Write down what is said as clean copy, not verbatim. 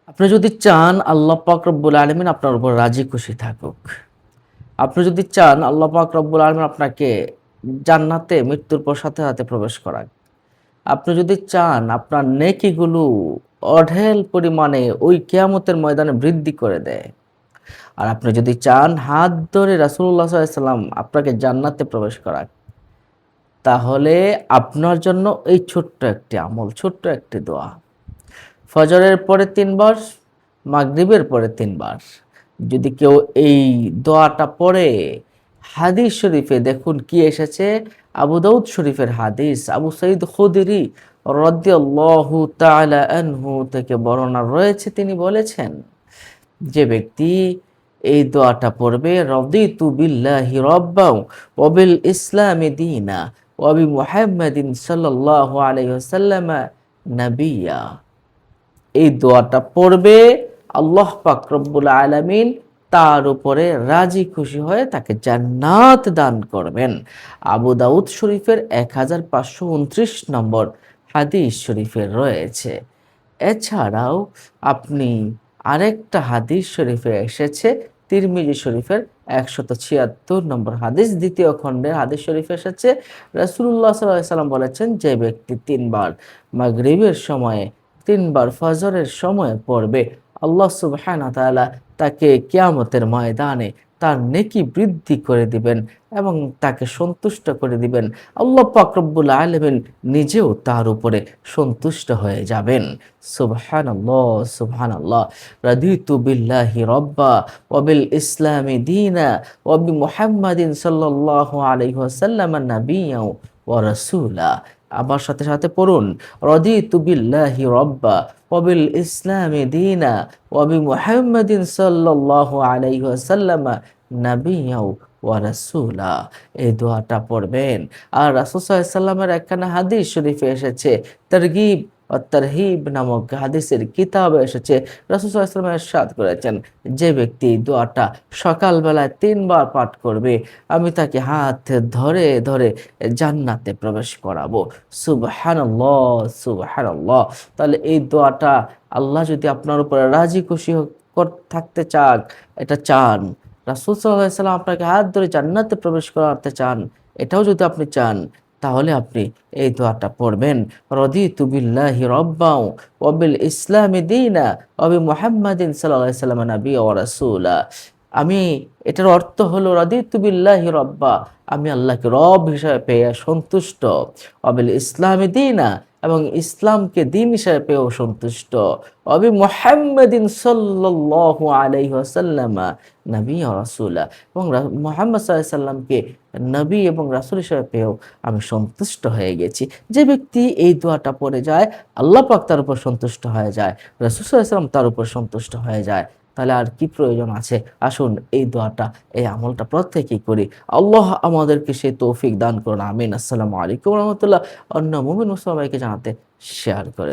আপনি যদি চান আল্লাহ পাক রব্বুল আলামিন আপনার উপর রাজি খুশি থাকুক। আপনি যদি চান আল্লাহ পাক রব্বুল আলামিন আপনাকে জান্নাতে মৃত্যুর পর সাথে, সাথে প্রবেশ করাক। আপনি যদি চান আপনার নেকিগুলো অঢেল পরিমাণে ওই কিয়ামতের ময়দানে বৃদ্ধি করে দেয়। আর আপনি যদি চান হাত ধরে রাসূলুল্লাহ সাল্লাল্লাহু আলাইহি ওয়াসাল্লাম আপনাকে জান্নাতে প্রবেশ করাক, তাহলে আপনার জন্য এই ছোট্ট একটি আমল, ছোট্ট একটি দোয়া। ফজরের পরে ৩ বার, মাগরিবের পরে ৩ বার। যদি কেউ এই দোয়াটা পড়ে, হাদিস শরীফে দেখুন কি এসেছে, আবু দাউদ শরীফের হাদিস, আবু সাঈদ খুদরি রাদিয়াল্লাহু তাআলা আনহু থেকে বর্ণনা রয়েছে, তিনি বলেছেন যে ব্যক্তি এই দোয়াটা পড়বে, রাদিতু বিল্লাহি রাব্বাও ওয়া বিল ইসলামি দীনা ওয়া বি মুহাম্মাদিন সাল্লাল্লাহু আলাইহি ওয়াসাল্লাম নাবিয়্যা। এই দোয়াটা পড়বে, আল্লাহ পাক রব্বুল আলামিন তার উপরে রাজি খুশি হয়ে তাকে জান্নাত দান করবেন। আবু দাউদ শরীফের 1529 নম্বর হাদিস শরীফে রয়েছে। এছাড়াও আপনি আরেকটা হাদিস শরীফে এসেছে, তিরমিজি শরীফের ১৭৬ নম্বর হাদিস, দ্বিতীয় খণ্ডের হাদিস শরীফে এসেছে, রাসূলুল্লাহ সাল্লাল্লাহু আলাইহি সাল্লাম বলেছেন, যে ব্যক্তি ৩ বার মাগরিবের সময়ে, ৩ বার ফজরের সময়ে পড়বে, আল্লাহ সুবহানাহু ওয়া তাআলা তাকে কিয়ামতের ময়দানে তার নেকি বৃদ্ধি করে দিবেন এবং তাকে সন্তুষ্ট করে দিবেন। আল্লাহ পাক রব্বুল আলামিন নিজেও তার উপরে সন্তুষ্ট হয়ে যাবেন। সুবহানাল্লাহ, সুবহানাল্লাহ। রাদিতু বিল্লাহি রাব্বা ওয়া বিল ইসলামি দীনা ওয়া বি মুহাম্মাদিন সাল্লাল্লাহু আলাইহি ওয়াসাল্লাম নাবিয়্যা ওয়া রাসূলা। আমার সাথে, সাথে পড়ুন, রাদিতু বিল্লাহি রাব্বা ওয়া বিল ইসলামি দীনা ওয়া বি মুহাম্মাদিন সাল্লাল্লাহু আলাইহি ওয়াসাল্লাম নাবিয়্যা ওয়া রাসূলা। এই দোয়াটা পড়বেন। আর রাসূল সাল্লাল্লাহু আলাইহি ওয়াসাল্লামের একখানা হাদিস শরীফে এসেছে, তারগীব ও তারহিব নামক হাদিসের কিতাবে এসেছে, রাসূল সাল্লাল্লাহু আলাইহি ওয়াসাল্লাম ইরশাদ করেছেন, যে ব্যক্তি এই দোয়াটা সকালবেলায় ৩ বার পাঠ করবে, আমি তাকে হাত ধরে, ধরে জান্নাতে প্রবেশ করাবো। সুবহানাল্লাহ, সুবহানাল্লাহ। তাহলে এই দোয়াটা আল্লাহ যদি আপনার উপরে রাজি খুশি থাকতে এটা চান, রাসূল সাল্লাল্লাহু আলাইহি ওয়াসাল্লাম আপনাকে হাত ধরে জান্নাতে প্রবেশ করাতে চান, এটাও যদি আপনি চান, তাহলে আপনি এই দোয়াটা পড়বেন, রাদিতু বিল্লাহি রাব্বাও ওয়া বিল ইসলামি দীনা ওয়া বি মুহাম্মাদিন সাল্লাল্লাহু আলাইহি ওয়াসাল্লাম নাবিয়্যা ওয়া রাসূলা। আমি, এটার অর্থ হলো রাদিতু বিল্লাহি রাব্বা, আমি আল্লাহকে রব হিসাবে পেয়ে সন্তুষ্ট, ওয়া বিল ইসলামি দীনা, এবং ইসলামকে দিন হিসাবে পেয়েও সন্তুষ্ট, ওয়া বি মুহাম্মাদিন সাল্লাল্লাহু আলাইহি ওয়াসাল্লাম নাবিয়্যা ওয়া রাসূলা, এবং মুহাম্মদ সাল্লাল্লাহু আলাইহি ওয়াসাল্লামকে নবী এবং রাসূল হিসেবে পেয়েও আমি সন্তুষ্ট হয়ে গেছি। যে ব্যক্তি এই দোয়াটা পড়ে যায়, আল্লাহ পাক তার উপর সন্তুষ্ট হয়ে যায়, রাসূল সাল্লাল্লাহু আলাইহি ওয়াসাল্লাম তার উপর সন্তুষ্ট হয়ে যায়। তাহলে আর কি প্রয়োজন আছে? আসুন এই দোয়াটা, এই আমলটা প্রত্যেকেই করি। আল্লাহ আমাদেরকে সেই তৌফিক দান করুন। আমিন। আসসালামু আলাইকুম ওয়া রাহমাতুল্লাহ। অন্য মুমিন মুসলমানকে জানাতে শেয়ার করে